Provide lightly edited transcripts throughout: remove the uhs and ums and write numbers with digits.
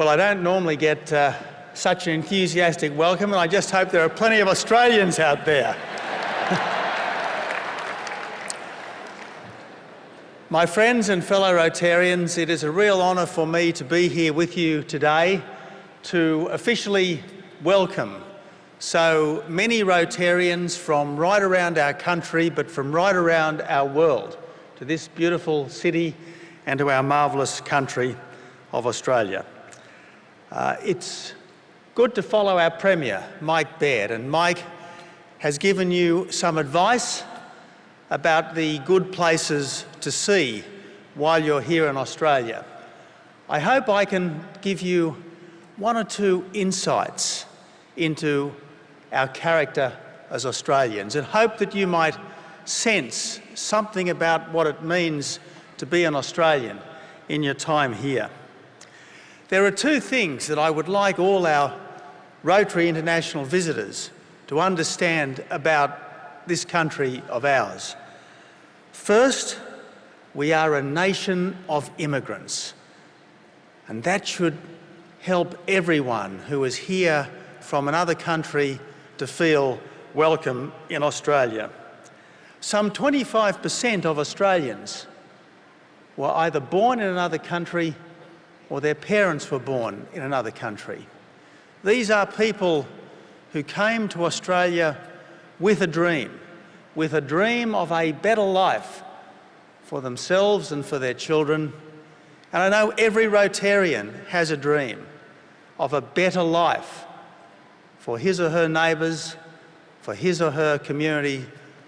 Well, I don't normally get such an enthusiastic welcome, and I just hope there are plenty of Australians out there. My friends and fellow Rotarians, it is a real honour for me to be here with you today to officially welcome so many Rotarians from right around our country, but from right around our world, to this beautiful city and to our marvellous country of Australia. It's good to follow our Premier, Mike Baird, and Mike has given you some advice about the good places to see while you're here in Australia. I hope I can give you one or two insights into our character as Australians, and hope that you might sense something about what it means to be an Australian in your time here. There are two things that I would like all our Rotary international visitors to understand about this country of ours. First, we are a nation of immigrants, and that should help everyone who is here from another country to feel welcome in Australia. Some 25% of Australians were either born in another country or their parents were born in another country. These are people who came to Australia with a dream of a better life for themselves and for their children. And I know every Rotarian has a dream of a better life for his or her neighbours, for his or her community,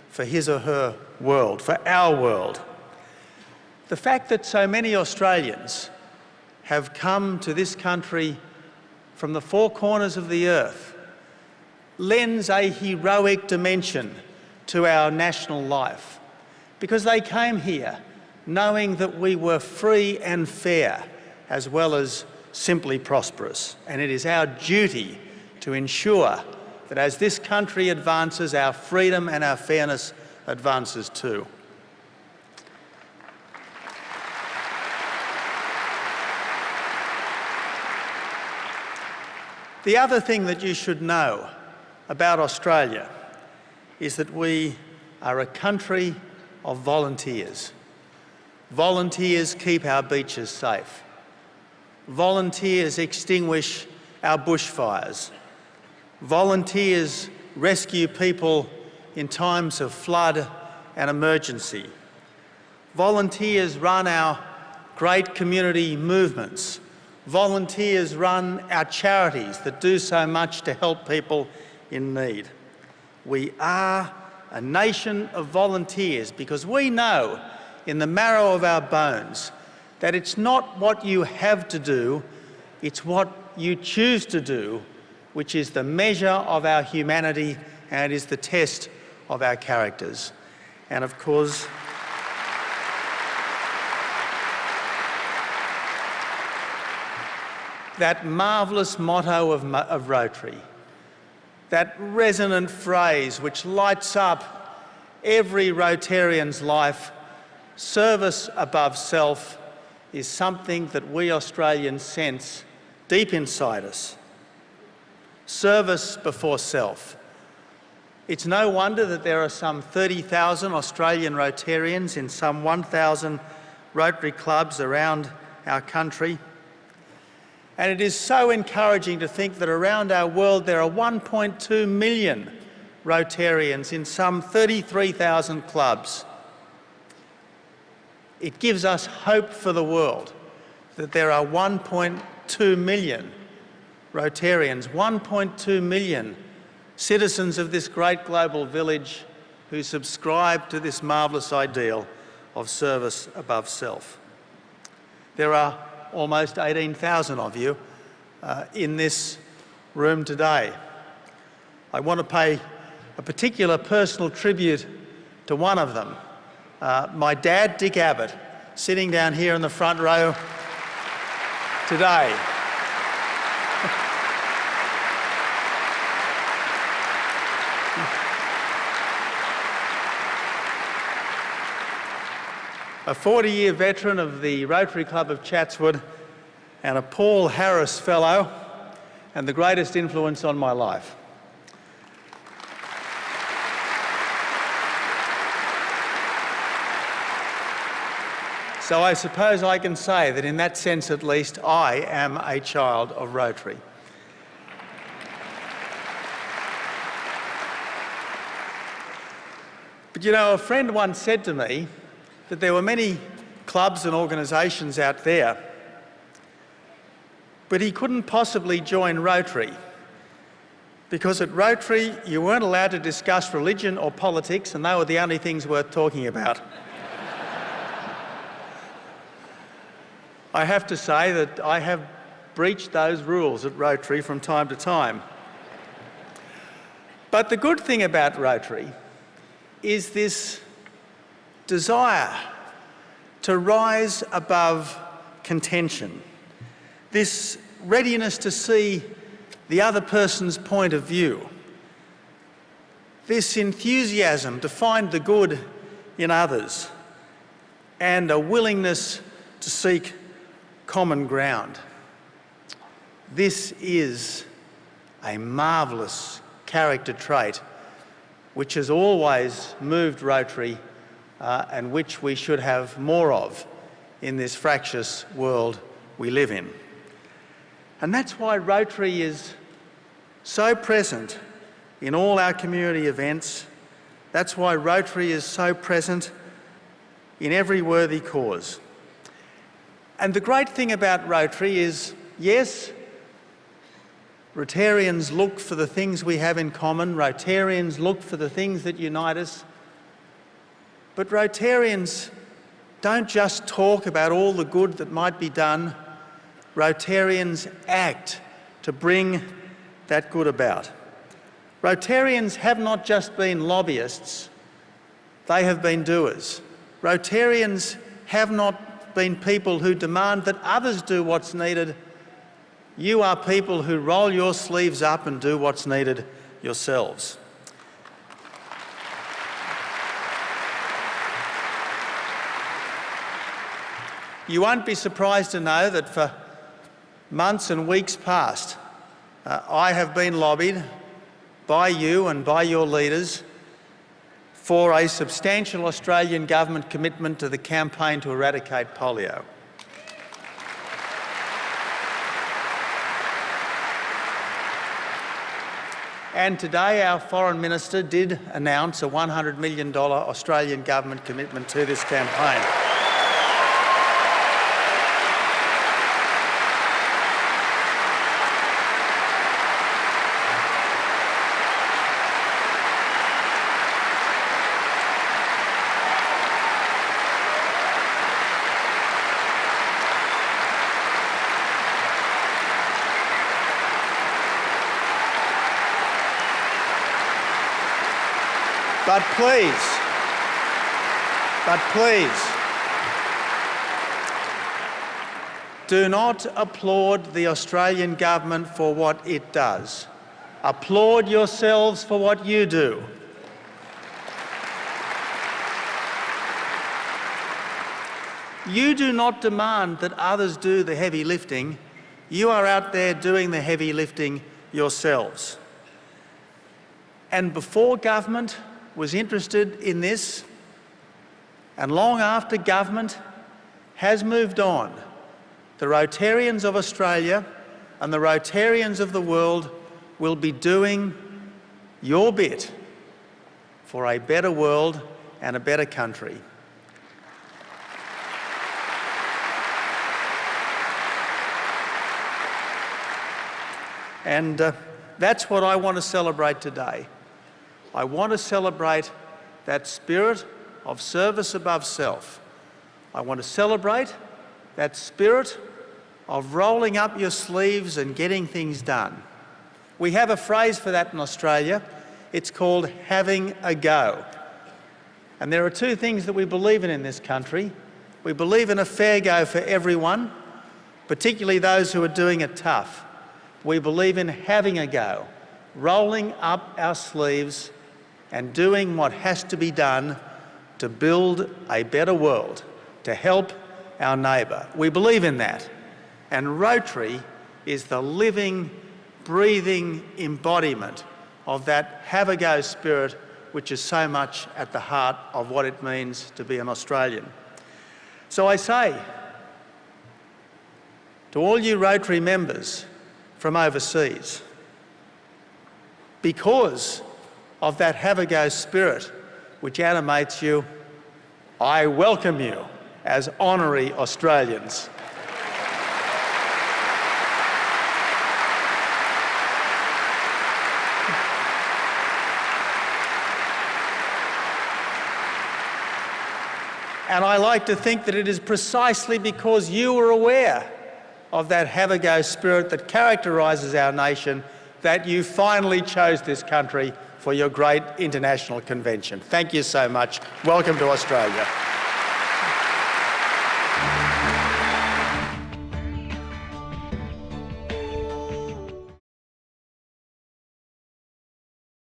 for his or her world, for our world. The fact that so many Australians have come to this country from the four corners of the earth lends a heroic dimension to our national life, because they came here knowing that we were free and fair as well as simply prosperous. And it is our duty to ensure that as this country advances, our freedom and our fairness advances too. The other thing that you should know about Australia is that we are a country of volunteers. Volunteers keep our beaches safe. Volunteers extinguish our bushfires. Volunteers rescue people in times of flood and emergency. Volunteers run our great community movements. Volunteers run our charities that do so much to help people in need. We are a nation of volunteers because we know in the marrow of our bones that it's not what you have to do, it's what you choose to do, which is the measure of our humanity and is the test of our characters. And of course, that marvellous motto of Rotary, that resonant phrase which lights up every Rotarian's life, service above self, is something that we Australians sense deep inside us. Service before self. It's no wonder that there are some 30,000 Australian Rotarians in some 1,000 Rotary clubs around our country. And it is so encouraging to think that around our world there are 1.2 million Rotarians in some 33,000 clubs. It gives us hope for the world that there are 1.2 million Rotarians, 1.2 million citizens of this great global village who subscribe to this marvellous ideal of service above self. There are almost 18,000 of you in this room today. I want to pay a particular personal tribute to one of them, my dad, Dick Abbott, sitting down here in the front row today. A 40-year veteran of the Rotary Club of Chatswood, and a Paul Harris Fellow, and the greatest influence on my life. So I suppose I can say that in that sense at least, I am a child of Rotary. But you know, a friend once said to me that there were many clubs and organisations out there, but he couldn't possibly join Rotary because at Rotary you weren't allowed to discuss religion or politics, and they were the only things worth talking about. I have to say that I have breached those rules at Rotary from time to time. But the good thing about Rotary is this desire to rise above contention, this readiness to see the other person's point of view, this enthusiasm to find the good in others, and a willingness to seek common ground. This is a marvellous character trait which has always moved Rotary and which we should have more of in this fractious world we live in. And that's why Rotary is so present in all our community events. That's why Rotary is so present in every worthy cause. And the great thing about Rotary is, yes, Rotarians look for the things we have in common, Rotarians look for the things that unite us, but Rotarians don't just talk about all the good that might be done, Rotarians act to bring that good about. Rotarians have not just been lobbyists, they have been doers. Rotarians have not been people who demand that others do what's needed. You are people who roll your sleeves up and do what's needed yourselves. You won't be surprised to know that for months and weeks past, I have been lobbied by you and by your leaders for a substantial Australian government commitment to the campaign to eradicate polio. And today our Foreign Minister did announce a $100 million Australian government commitment to this campaign. But please, do not applaud the Australian government for what it does. Applaud yourselves for what you do. You do not demand that others do the heavy lifting. You are out there doing the heavy lifting yourselves. And before government was interested in this, and long after government has moved on, the Rotarians of Australia and the Rotarians of the world will be doing your bit for a better world and a better country. And that's what I want to celebrate today. I want to celebrate that spirit of service above self. I want to celebrate that spirit of rolling up your sleeves and getting things done. We have a phrase for that in Australia. It's called having a go. And there are two things that we believe in this country. We believe in a fair go for everyone, particularly those who are doing it tough. We believe in having a go, rolling up our sleeves and doing what has to be done to build a better world, to help our neighbour. We believe in that. And Rotary is the living, breathing embodiment of that have-a-go spirit which is so much at the heart of what it means to be an Australian. So I say to all you Rotary members from overseas, because of that have-a-go spirit which animates you, I welcome you as honorary Australians. And I like to think that it is precisely because you were aware of that have-a-go spirit that characterises our nation that you finally chose this country for your great international convention. Thank you so much. Welcome to Australia.